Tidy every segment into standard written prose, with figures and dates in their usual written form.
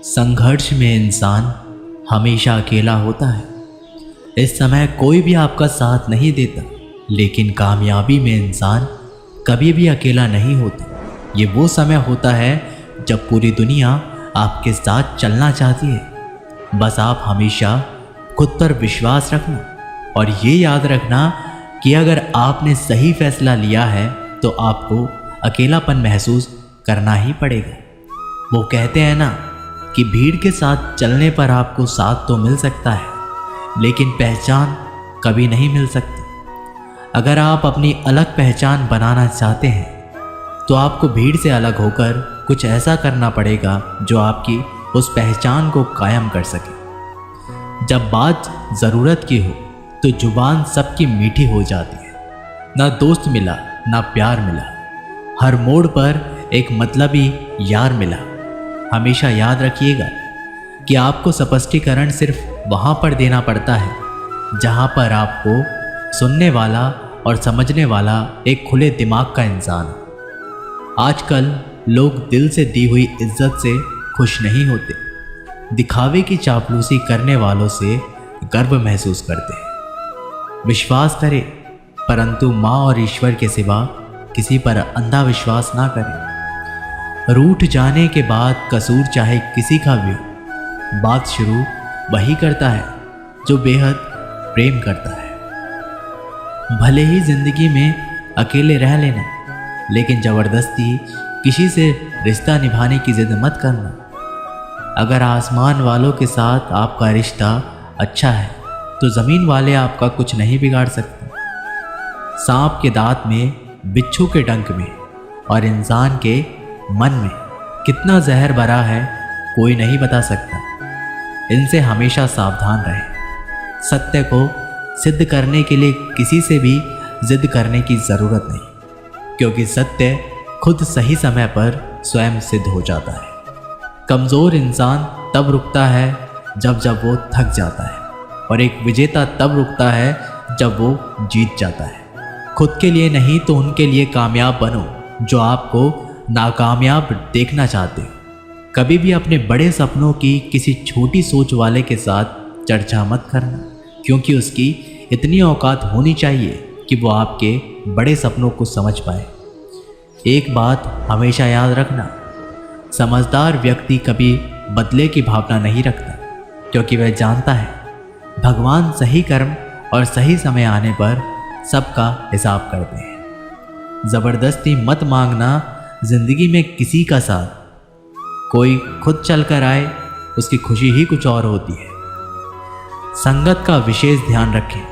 संघर्ष में इंसान हमेशा अकेला होता है। इस समय कोई भी आपका साथ नहीं देता, लेकिन कामयाबी में इंसान कभी भी अकेला नहीं होता। ये वो समय होता है जब पूरी दुनिया आपके साथ चलना चाहती है। बस आप हमेशा खुद पर विश्वास रखना और ये याद रखना कि अगर आपने सही फैसला लिया है तो आपको अकेलापन महसूस करना ही पड़ेगा। वो कहते हैं ना कि भीड़ के साथ चलने पर आपको साथ तो मिल सकता है, लेकिन पहचान कभी नहीं मिल सकती। अगर आप अपनी अलग पहचान बनाना चाहते हैं तो आपको भीड़ से अलग होकर कुछ ऐसा करना पड़ेगा जो आपकी उस पहचान को कायम कर सके। जब बात ज़रूरत की हो तो जुबान सबकी मीठी हो जाती है। ना दोस्त मिला ना प्यार मिला, हर मोड़ पर एक मतलबी यार मिला। हमेशा याद रखिएगा कि आपको स्पष्टीकरण सिर्फ वहाँ पर देना पड़ता है जहाँ पर आपको सुनने वाला और समझने वाला एक खुले दिमाग का इंसान हो। आजकल लोग दिल से दी हुई इज्जत से खुश नहीं होते, दिखावे की चापलूसी करने वालों से गर्व महसूस करते हैं। विश्वास करें, परंतु माँ और ईश्वर के सिवा किसी पर अंधा विश्वास ना करें। रूठ जाने के बाद कसूर चाहे किसी का भी हो, बात शुरू वही करता है जो बेहद प्रेम करता है। भले ही जिंदगी में अकेले रह लेना, लेकिन ज़बरदस्ती किसी से रिश्ता निभाने की जिद मत करना। अगर आसमान वालों के साथ आपका रिश्ता अच्छा है तो ज़मीन वाले आपका कुछ नहीं बिगाड़ सकते। सांप के दांत में, बिच्छू के डंक में और इंसान के मन में कितना जहर भरा है कोई नहीं बता सकता। इनसे हमेशा सावधान रहें। सत्य को सिद्ध करने के लिए किसी से भी जिद करने की ज़रूरत नहीं, क्योंकि सत्य खुद सही समय पर स्वयं सिद्ध हो जाता है। कमज़ोर इंसान तब रुकता है जब वो थक जाता है, और एक विजेता तब रुकता है जब वो जीत जाता है। खुद के लिए नहीं तो उनके लिए कामयाब बनो जो आपको नाकामयाब देखना चाहते हो। कभी भी अपने बड़े सपनों की किसी छोटी सोच वाले के साथ चर्चा मत करना, क्योंकि उसकी इतनी औकात होनी चाहिए कि वो आपके बड़े सपनों को समझ पाए। एक बात हमेशा याद रखना, समझदार व्यक्ति कभी बदले की भावना नहीं रखता, क्योंकि वह जानता है भगवान सही कर्म और सही समय आने पर सबका हिसाब करते हैं। ज़बरदस्ती मत मांगना जिंदगी में किसी का साथ। कोई खुद चल कर आए, उसकी खुशी ही कुछ और होती है। संगत का विशेष ध्यान रखें,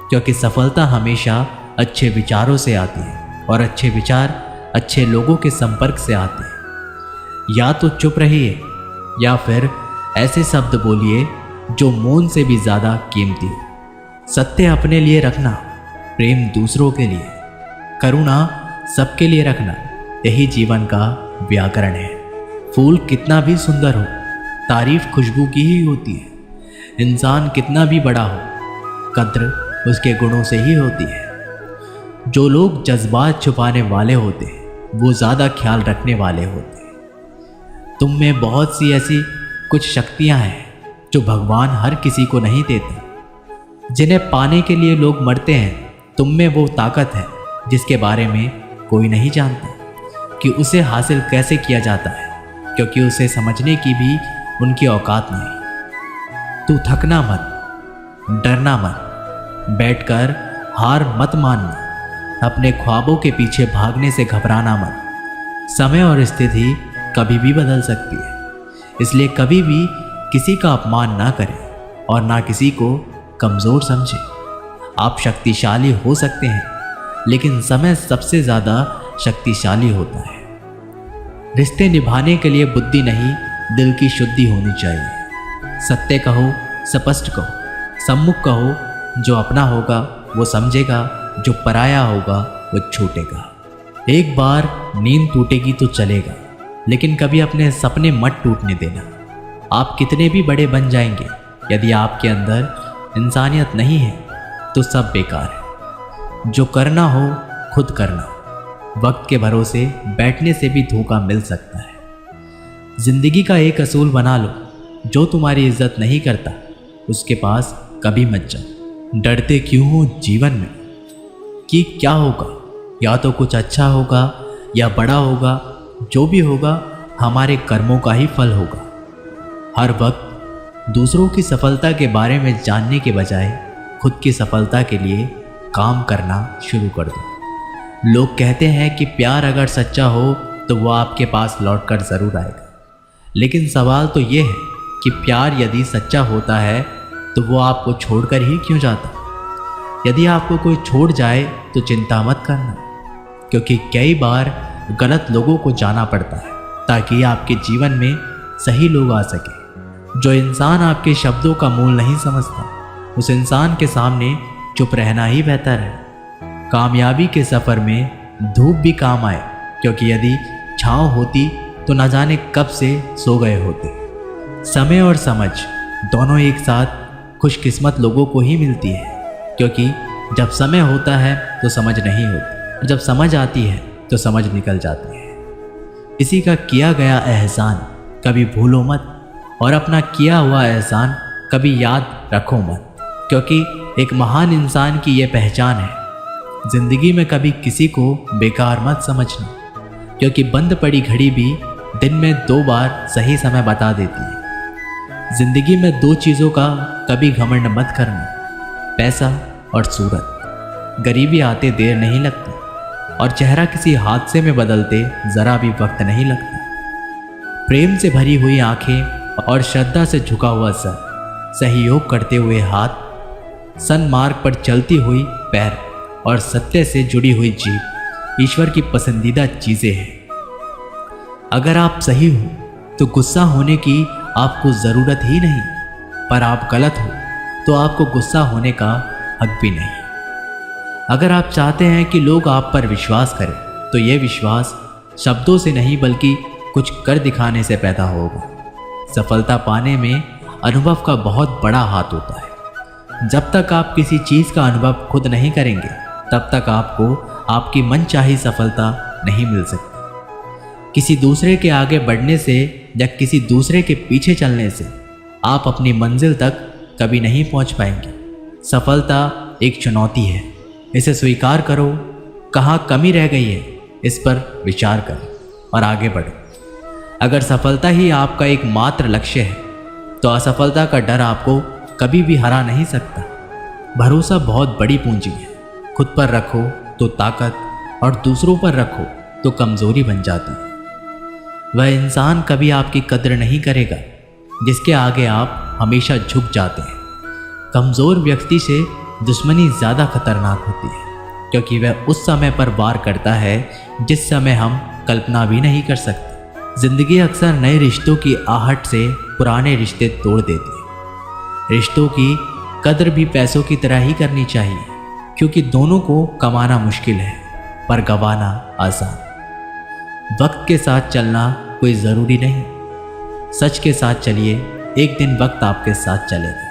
क्योंकि सफलता हमेशा अच्छे विचारों से आती है और अच्छे विचार अच्छे लोगों के संपर्क से आते हैं। या तो चुप रहिए या फिर ऐसे शब्द बोलिए जो मौन से भी ज़्यादा कीमती हो। सत्य अपने लिए रखना, प्रेम दूसरों के लिए, करुणा सबके लिए रखना, यही जीवन का व्याकरण है। फूल कितना भी सुंदर हो, तारीफ खुशबू की ही होती है। इंसान कितना भी बड़ा हो, कद्र उसके गुणों से ही होती है। जो लोग जज्बात छुपाने वाले होते हैं वो ज़्यादा ख्याल रखने वाले होते हैं। तुम में बहुत सी ऐसी कुछ शक्तियां हैं जो भगवान हर किसी को नहीं देते, जिन्हें पाने के लिए लोग मरते हैं। तुम में वो ताकत है जिसके बारे में कोई नहीं जानता कि उसे हासिल कैसे किया जाता है, क्योंकि उसे समझने की भी उनकी औकात नहीं। तू थकना मत, डरना मत, बैठकर हार मत मानना, अपने ख्वाबों के पीछे भागने से घबराना मत। समय और स्थिति कभी भी बदल सकती है, इसलिए कभी भी किसी का अपमान ना करें और ना किसी को कमज़ोर समझें। आप शक्तिशाली हो सकते हैं, लेकिन समय सबसे ज़्यादा शक्तिशाली होता है। रिश्ते निभाने के लिए बुद्धि नहीं, दिल की शुद्धि होनी चाहिए। सत्य कहो, स्पष्ट कहो, सम्मुख कहो। जो अपना होगा वो समझेगा, जो पराया होगा वो छूटेगा। एक बार नींद टूटेगी तो चलेगा, लेकिन कभी अपने सपने मत टूटने देना। आप कितने भी बड़े बन जाएंगे, यदि आपके अंदर इंसानियत नहीं है तो सब बेकार है। जो करना हो खुद करना। वक्त के भरोसे बैठने से भी धोखा मिल सकता है। जिंदगी का एक असूल बना लो, जो तुम्हारी इज्जत नहीं करता उसके पास कभी मत जाओ। डरते क्यों हो जीवन में कि क्या होगा, या तो कुछ अच्छा होगा या बड़ा होगा, जो भी होगा हमारे कर्मों का ही फल होगा। हर वक्त दूसरों की सफलता के बारे में जानने के बजाय खुद की सफलता के लिए काम करना शुरू कर दो। लोग कहते हैं कि प्यार अगर सच्चा हो तो वो आपके पास लौट कर ज़रूर आएगा, लेकिन सवाल तो ये है कि प्यार यदि सच्चा होता है तो वो आपको छोड़कर ही क्यों जाता। यदि आपको कोई छोड़ जाए तो चिंता मत करना, क्योंकि कई बार गलत लोगों को जाना पड़ता है ताकि आपके जीवन में सही लोग आ सके। जो इंसान आपके शब्दों का मूल नहीं समझता उस इंसान के सामने चुप रहना ही बेहतर है। कामयाबी के सफ़र में धूप भी काम आए, क्योंकि यदि छाँव होती तो न जाने कब से सो गए होते। समय और समझ दोनों एक साथ खुशकिस्मत लोगों को ही मिलती है, क्योंकि जब समय होता है तो समझ नहीं होती, और जब समझ आती है तो समझ निकल जाती है। किसी का किया गया एहसान कभी भूलो मत, और अपना किया हुआ एहसान कभी याद रखो मत, क्योंकि एक महान इंसान की ये पहचान है। ज़िंदगी में कभी किसी को बेकार मत समझना, क्योंकि बंद पड़ी घड़ी भी दिन में 2 बार सही समय बता देती है। ज़िंदगी में 2 चीज़ों का कभी घमंड मत करना, पैसा और सूरत। गरीबी आते देर नहीं लगती, और चेहरा किसी हादसे में बदलते ज़रा भी वक्त नहीं लगता। प्रेम से भरी हुई आंखें और श्रद्धा से झुका हुआ सर, सहयोग करते हुए हाथ, सन्मार्ग पर चलती हुई पैर और सत्य से जुड़ी हुई जीभ ईश्वर की पसंदीदा चीज़ें हैं। अगर आप सही हो तो गुस्सा होने की आपको ज़रूरत ही नहीं, पर आप गलत हो तो आपको गुस्सा होने का हक भी नहीं। अगर आप चाहते हैं कि लोग आप पर विश्वास करें तो ये विश्वास शब्दों से नहीं बल्कि कुछ कर दिखाने से पैदा होगा। सफलता पाने में अनुभव का बहुत बड़ा हाथ होता है। जब तक आप किसी चीज़ का अनुभव खुद नहीं करेंगे तब तक आपको आपकी मनचाही सफलता नहीं मिल सकती। किसी दूसरे के आगे बढ़ने से या किसी दूसरे के पीछे चलने से आप अपनी मंजिल तक कभी नहीं पहुंच पाएंगे। सफलता एक चुनौती है, इसे स्वीकार करो। कहाँ कमी रह गई है इस पर विचार करो और आगे बढ़ो। अगर सफलता ही आपका एकमात्र लक्ष्य है तो असफलता का डर आपको कभी भी हरा नहीं सकता। भरोसा बहुत बड़ी पूंजी है। खुद पर रखो तो ताकत, और दूसरों पर रखो तो कमज़ोरी बन जाती है। वह इंसान कभी आपकी कद्र नहीं करेगा जिसके आगे आप हमेशा झुक जाते हैं। कमज़ोर व्यक्ति से दुश्मनी ज़्यादा खतरनाक होती है, क्योंकि वह उस समय पर वार करता है जिस समय हम कल्पना भी नहीं कर सकते। ज़िंदगी अक्सर नए रिश्तों की आहट से पुराने रिश्ते तोड़ देती है। रिश्तों की कद्र भी पैसों की तरह ही करनी चाहिए, क्योंकि दोनों को कमाना मुश्किल है पर गंवाना आसान। वक्त के साथ चलना कोई ज़रूरी नहीं, सच के साथ चलिए, एक दिन वक्त आपके साथ चलेगा।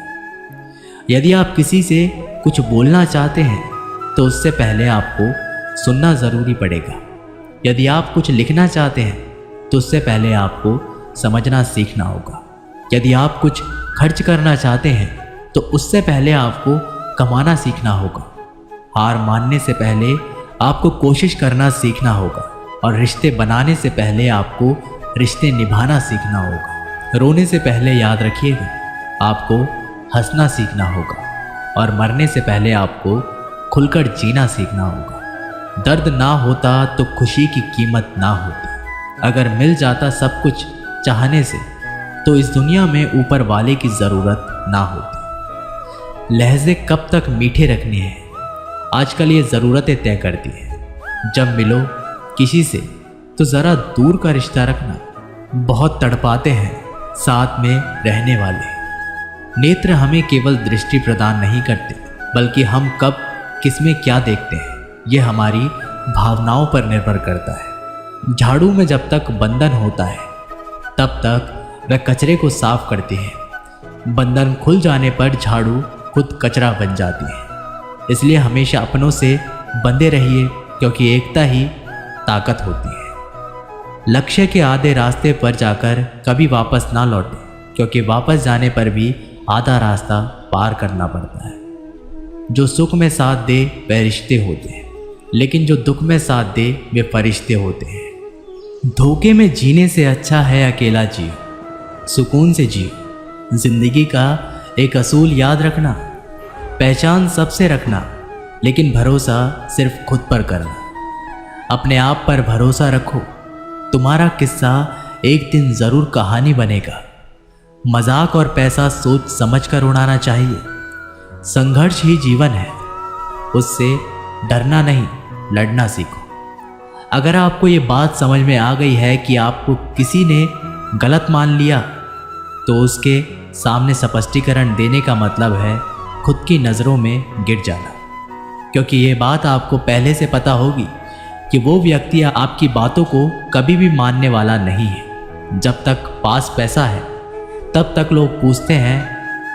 यदि आप किसी से कुछ बोलना चाहते हैं तो उससे पहले आपको सुनना ज़रूरी पड़ेगा। यदि आप कुछ लिखना चाहते हैं तो उससे पहले आपको समझना सीखना होगा। यदि आप कुछ खर्च करना चाहते हैं तो उससे पहले आपको कमाना सीखना होगा। हार मानने से पहले आपको कोशिश करना सीखना होगा, और रिश्ते बनाने से पहले आपको रिश्ते निभाना सीखना होगा। रोने से पहले याद रखिएगा, आपको हंसना सीखना होगा, और मरने से पहले आपको खुलकर जीना सीखना होगा। दर्द ना होता तो खुशी की कीमत ना होती। अगर मिल जाता सब कुछ चाहने से तो इस दुनिया में ऊपर वाले की ज़रूरत ना होती। लहजे कब तक मीठे रखने हैं, आजकल ये ज़रूरतें तय करती हैं। जब मिलो किसी से तो ज़रा दूर का रिश्ता रखना। बहुत तड़पाते हैं साथ में रहने वाले। नेत्र हमें केवल दृष्टि प्रदान नहीं करते, बल्कि हम कब किसमें क्या देखते हैं ये हमारी भावनाओं पर निर्भर करता है। झाड़ू में जब तक बंधन होता है तब तक वह कचरे को साफ करती है। बंधन खुल जाने पर झाड़ू खुद कचरा बन जाती है। इसलिए हमेशा अपनों से बंधे रहिए, क्योंकि एकता ही ताकत होती है। लक्ष्य के आधे रास्ते पर जाकर कभी वापस ना लौटें, क्योंकि वापस जाने पर भी आधा रास्ता पार करना पड़ता है। जो सुख में साथ दे वह रिश्ते होते हैं, लेकिन जो दुख में साथ दे वे फरिश्ते होते हैं। धोखे में जीने से अच्छा है अकेला जियो, सुकून से जियो। जिंदगी का एक असूल याद रखना, पहचान सबसे रखना, लेकिन भरोसा सिर्फ खुद पर करना। अपने आप पर भरोसा रखो, तुम्हारा किस्सा एक दिन ज़रूर कहानी बनेगा। मजाक और पैसा सोच समझ कर उड़ाना चाहिए। संघर्ष ही जीवन है, उससे डरना नहीं, लड़ना सीखो। अगर आपको ये बात समझ में आ गई है कि आपको किसी ने गलत मान लिया, तो उसके सामने स्पष्टीकरण देने का मतलब है खुद की नज़रों में गिर जाना। क्योंकि ये बात आपको पहले से पता होगी कि वो व्यक्ति आपकी बातों को कभी भी मानने वाला नहीं है। जब तक पास पैसा है तब तक लोग पूछते हैं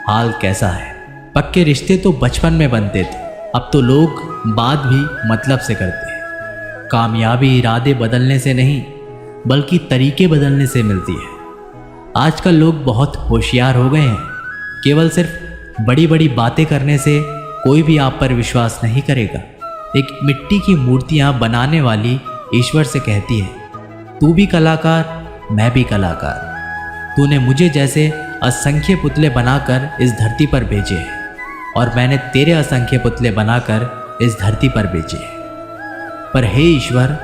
हाल कैसा है। पक्के रिश्ते तो बचपन में बनते थे, अब तो लोग बात भी मतलब से करते हैं। कामयाबी इरादे बदलने से नहीं, बल्कि तरीके बदलने से मिलती है। आजकल लोग बहुत होशियार हो गए हैं। केवल सिर्फ बड़ी बड़ी बातें करने से कोई भी आप पर विश्वास नहीं करेगा। एक मिट्टी की मूर्तियां बनाने वाली ईश्वर से कहती है, तू भी कलाकार, मैं भी कलाकार। तूने मुझे जैसे असंख्य पुतले बनाकर इस धरती पर भेजे हैं, और मैंने तेरे असंख्य पुतले बनाकर इस धरती पर भेजे हैं। पर हे ईश्वर,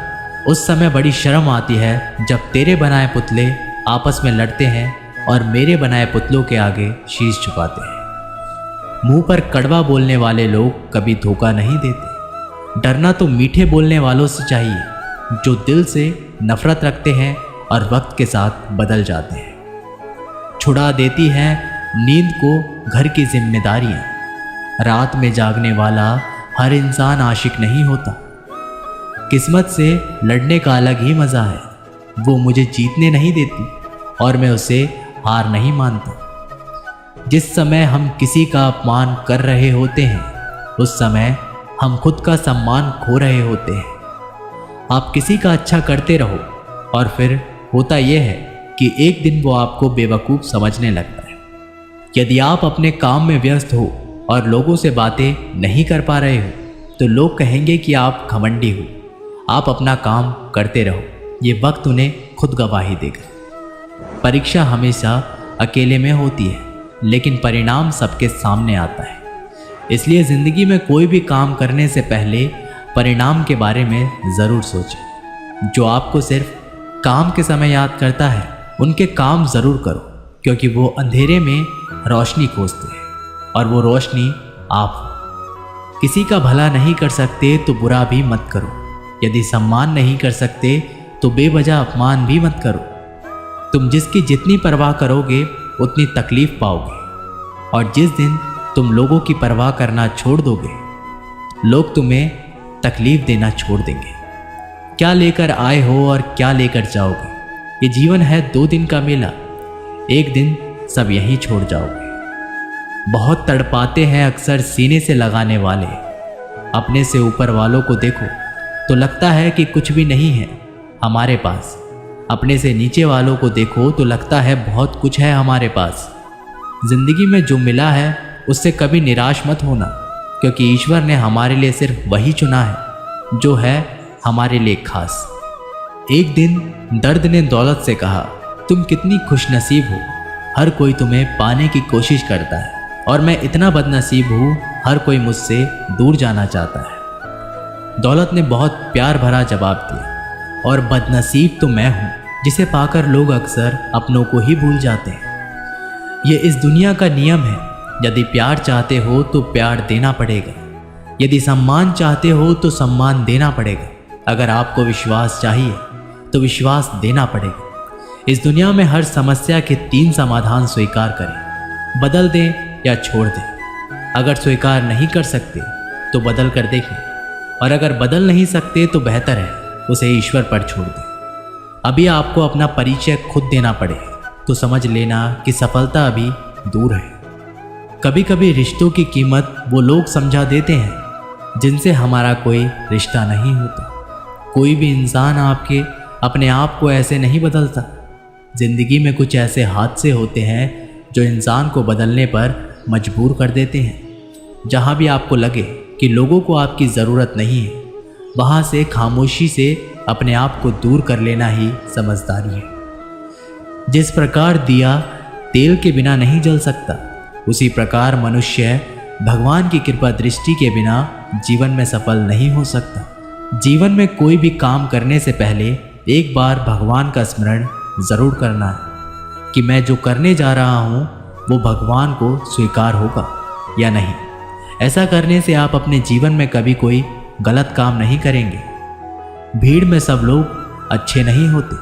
उस समय बड़ी शर्म आती है जब तेरे बनाए पुतले आपस में लड़ते हैं और मेरे बनाए पुतलों के आगे शीश झुकाते हैं। मुंह पर कड़वा बोलने वाले लोग कभी धोखा नहीं देते। डरना तो मीठे बोलने वालों से चाहिए, जो दिल से नफरत रखते हैं और वक्त के साथ बदल जाते हैं। छुड़ा देती हैं नींद को घर की जिम्मेदारियां। रात में जागने वाला हर इंसान आशिक नहीं होता। किस्मत से लड़ने का अलग ही मज़ा है। वो मुझे जीतने नहीं देती और मैं उसे हार नहीं मानता। जिस समय हम किसी का अपमान कर रहे होते हैं, उस समय हम खुद का सम्मान खो रहे होते हैं। आप किसी का अच्छा करते रहो, और फिर होता यह है कि एक दिन वो आपको बेवकूफ़ समझने लगता है। यदि आप अपने काम में व्यस्त हो और लोगों से बातें नहीं कर पा रहे हो, तो लोग कहेंगे कि आप घमंडी हो। आप अपना काम करते रहो, ये वक्त उन्हें खुद गवाही देगा। परीक्षा हमेशा अकेले में होती है, लेकिन परिणाम सबके सामने आता है। इसलिए ज़िंदगी में कोई भी काम करने से पहले परिणाम के बारे में ज़रूर सोचें। जो आपको सिर्फ काम के समय याद करता है, उनके काम ज़रूर करो, क्योंकि वो अंधेरे में रोशनी खोजते हैं, और वो रोशनी आप हो। किसी का भला नहीं कर सकते तो बुरा भी मत करो। यदि सम्मान नहीं कर सकते तो बेवजह अपमान भी मत करो। तुम जिसकी जितनी परवाह करोगे उतनी तकलीफ पाओगे, और जिस दिन तुम लोगों की परवाह करना छोड़ दोगे, लोग तुम्हें तकलीफ देना छोड़ देंगे। क्या लेकर आए हो और क्या लेकर जाओगे? ये जीवन है 2 दिन का मेला, एक दिन सब यहीं छोड़ जाओगे। बहुत तड़पाते हैं अक्सर सीने से लगाने वाले। अपने से ऊपर वालों को देखो तो लगता है कि कुछ भी नहीं है हमारे पास। अपने से नीचे वालों को देखो तो लगता है बहुत कुछ है हमारे पास। जिंदगी में जो मिला है उससे कभी निराश मत होना, क्योंकि ईश्वर ने हमारे लिए सिर्फ वही चुना है जो है हमारे लिए खास। एक दिन दर्द ने दौलत से कहा, तुम कितनी खुशनसीब हो, हर कोई तुम्हें पाने की कोशिश करता है, और मैं इतना बदनसीब हूँ, हर कोई मुझसे दूर जाना चाहता है। दौलत ने बहुत प्यार भरा जवाब दिया, और बदनसीब तो मैं हूँ जिसे पाकर लोग अक्सर अपनों को ही भूल जाते हैं। ये इस दुनिया का नियम है। यदि प्यार चाहते हो तो प्यार देना पड़ेगा, यदि सम्मान चाहते हो तो सम्मान देना पड़ेगा। अगर आपको विश्वास चाहिए तो विश्वास देना पड़ेगा। इस दुनिया में हर समस्या के 3 समाधान स्वीकार करें, बदल दें या छोड़ दें। अगर स्वीकार नहीं कर सकते तो बदल कर देखें, और अगर बदल नहीं सकते तो बेहतर है उसे ईश्वर पर छोड़ दें। अभी आपको अपना परिचय खुद देना पड़े तो समझ लेना कि सफलता अभी दूर है। कभी कभी रिश्तों की कीमत वो लोग समझा देते हैं जिनसे हमारा कोई रिश्ता नहीं होता। कोई भी इंसान अपने आप को ऐसे नहीं बदलता। जिंदगी में कुछ ऐसे हादसे होते हैं जो इंसान को बदलने पर मजबूर कर देते हैं। जहाँ भी आपको लगे कि लोगों को आपकी ज़रूरत नहीं है, वहाँ से खामोशी से अपने आप को दूर कर लेना ही समझदारी है। जिस प्रकार दिया तेल के बिना नहीं जल सकता, उसी प्रकार मनुष्य भगवान की कृपा दृष्टि के बिना जीवन में सफल नहीं हो सकता। जीवन में कोई भी काम करने से पहले एक बार भगवान का स्मरण ज़रूर करना है कि मैं जो करने जा रहा हूँ वो भगवान को स्वीकार होगा या नहीं। ऐसा करने से आप अपने जीवन में कभी कोई गलत काम नहीं करेंगे। भीड़ में सब लोग अच्छे नहीं होते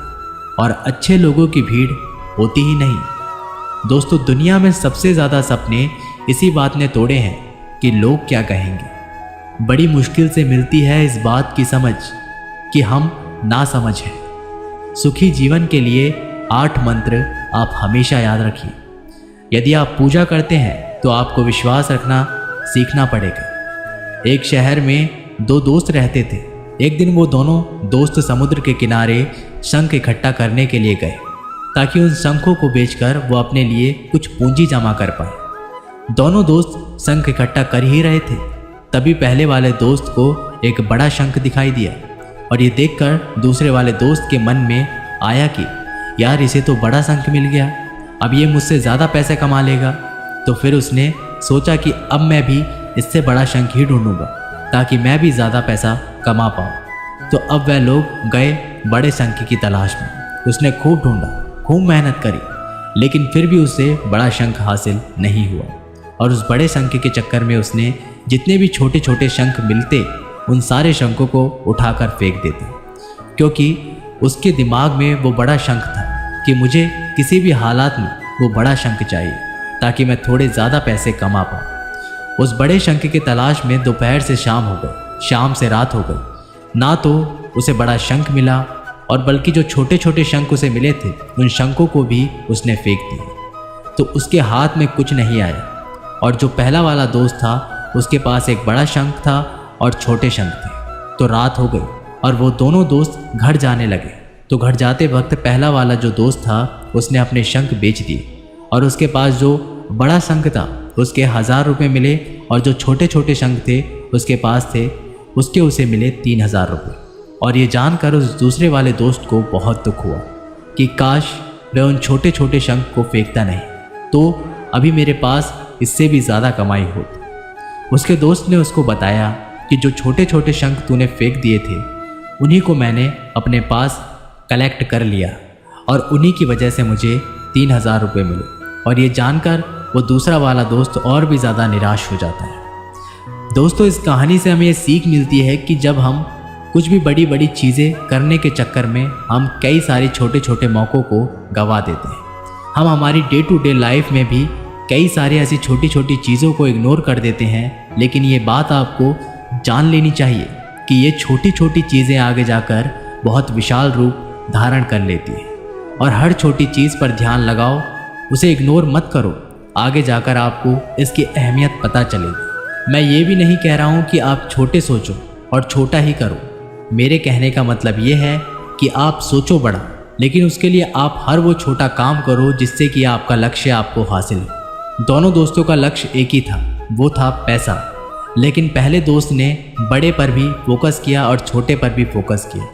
और अच्छे लोगों की भीड़ होती ही नहीं। दोस्तों, दुनिया में सबसे ज़्यादा सपने इसी बात ने तोड़े हैं कि लोग क्या कहेंगे। बड़ी मुश्किल से मिलती है इस बात की समझ कि हम नासमझ हैं। सुखी जीवन के लिए 8 मंत्र आप हमेशा याद रखिए। यदि आप पूजा करते हैं तो आपको विश्वास रखना सीखना पड़ेगा। एक शहर में 2 दोस्त रहते थे। एक दिन वो दोनों दोस्त समुद्र के किनारे शंख इकट्ठा करने के लिए गए ताकि उन शंखों को बेचकर वो अपने लिए कुछ पूंजी जमा कर पाए। दोनों दोस्त शंख इकट्ठा कर ही रहे थे, तभी पहले वाले दोस्त को एक बड़ा शंख दिखाई दिया और ये देखकर दूसरे वाले दोस्त के मन में आया कि यार, इसे तो बड़ा शंख मिल गया, अब ये मुझसे ज़्यादा पैसे कमा लेगा। तो फिर उसने सोचा कि अब मैं भी इससे बड़ा शंख ही ढूंढूंगा ताकि मैं भी ज़्यादा पैसा कमा पाऊँ। तो अब वह लोग गए बड़े शंख की तलाश में। उसने खूब ढूंढा, खूब मेहनत करी, लेकिन फिर भी उसे बड़ा शंख हासिल नहीं हुआ। और उस बड़े शंख के चक्कर में उसने जितने भी छोटे छोटे शंख मिलते उन सारे शंखों को उठाकर फेंक देते, क्योंकि उसके दिमाग में वो बड़ा शंख था कि मुझे किसी भी हालात में वो बड़ा शंख चाहिए ताकि मैं थोड़े ज़्यादा पैसे कमा पाऊँ। उस बड़े शंख की तलाश में दोपहर से शाम हो गई, शाम से रात हो गई। ना तो उसे बड़ा शंख मिला और बल्कि जो छोटे छोटे शंख उसे मिले थे उन शंखों को भी उसने फेंक दिए। तो उसके हाथ में कुछ नहीं आया। और जो पहला वाला दोस्त था उसके पास एक बड़ा शंख था और छोटे शंख थे। तो रात हो गई और वो दोनों दोस्त घर जाने लगे। तो घर जाते वक्त पहला वाला जो दोस्त था उसने अपने शंख बेच दिए और उसके पास जो बड़ा शंख था उसके 1000 रुपये मिले और जो छोटे छोटे शंख थे उसके पास थे उसके उसे मिले 3000 रुपये। और ये जानकर उस दूसरे वाले दोस्त को बहुत दुख हुआ कि काश वह उन छोटे छोटे शंख को फेंकता नहीं, तो अभी मेरे पास इससे भी ज़्यादा कमाई होती। उसके दोस्त ने उसको बताया कि जो छोटे छोटे शंख तूने फेंक दिए थे उन्हीं को मैंने अपने पास कलेक्ट कर लिया और उन्हीं की वजह से मुझे 3000 रुपये मिले। और ये जानकर वो दूसरा वाला दोस्त और भी ज़्यादा निराश हो जाता है। दोस्तों, इस कहानी से हमें ये सीख मिलती है कि जब हम कुछ भी बड़ी बड़ी चीज़ें करने के चक्कर में हम कई सारे छोटे छोटे मौक़ों को गंवा देते हैं। हम हमारी डे टू डे लाइफ में भी कई सारी ऐसी छोटी छोटी चीज़ों को इग्नोर कर देते हैं, लेकिन ये बात आपको जान लेनी चाहिए कि ये छोटी छोटी चीज़ें आगे जाकर बहुत विशाल रूप धारण कर लेती है। और हर छोटी चीज़ पर ध्यान लगाओ, उसे इग्नोर मत करो, आगे जाकर आपको इसकी अहमियत पता चलेगी। मैं ये भी नहीं कह रहा हूँ कि आप छोटे सोचो और छोटा ही करो। मेरे कहने का मतलब ये है कि आप सोचो बड़ा, लेकिन उसके लिए आप हर वो छोटा काम करो जिससे कि आपका लक्ष्य आपको हासिल हो। दोनों दोस्तों का लक्ष्य एक ही था, वो था पैसा। लेकिन पहले दोस्त ने बड़े पर भी फोकस किया और छोटे पर भी फोकस किया,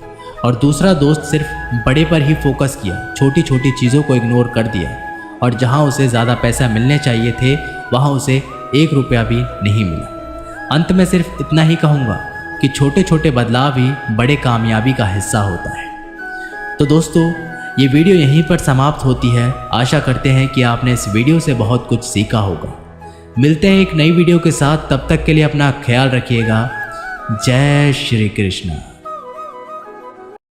और दूसरा दोस्त सिर्फ बड़े पर ही फोकस किया, छोटी छोटी चीज़ों को इग्नोर कर दिया। और जहाँ उसे ज़्यादा पैसा मिलने चाहिए थे वहाँ उसे 1 रुपया भी नहीं मिला। अंत में सिर्फ इतना ही कहूँगा कि छोटे छोटे बदलाव ही बड़े कामयाबी का हिस्सा होता है। तो दोस्तों, ये वीडियो यहीं पर समाप्त होती है। आशा करते हैं कि आपने इस वीडियो से बहुत कुछ सीखा होगा। मिलते हैं एक नई वीडियो के साथ, तब तक के लिए अपना ख्याल रखिएगा। जय श्री कृष्ण।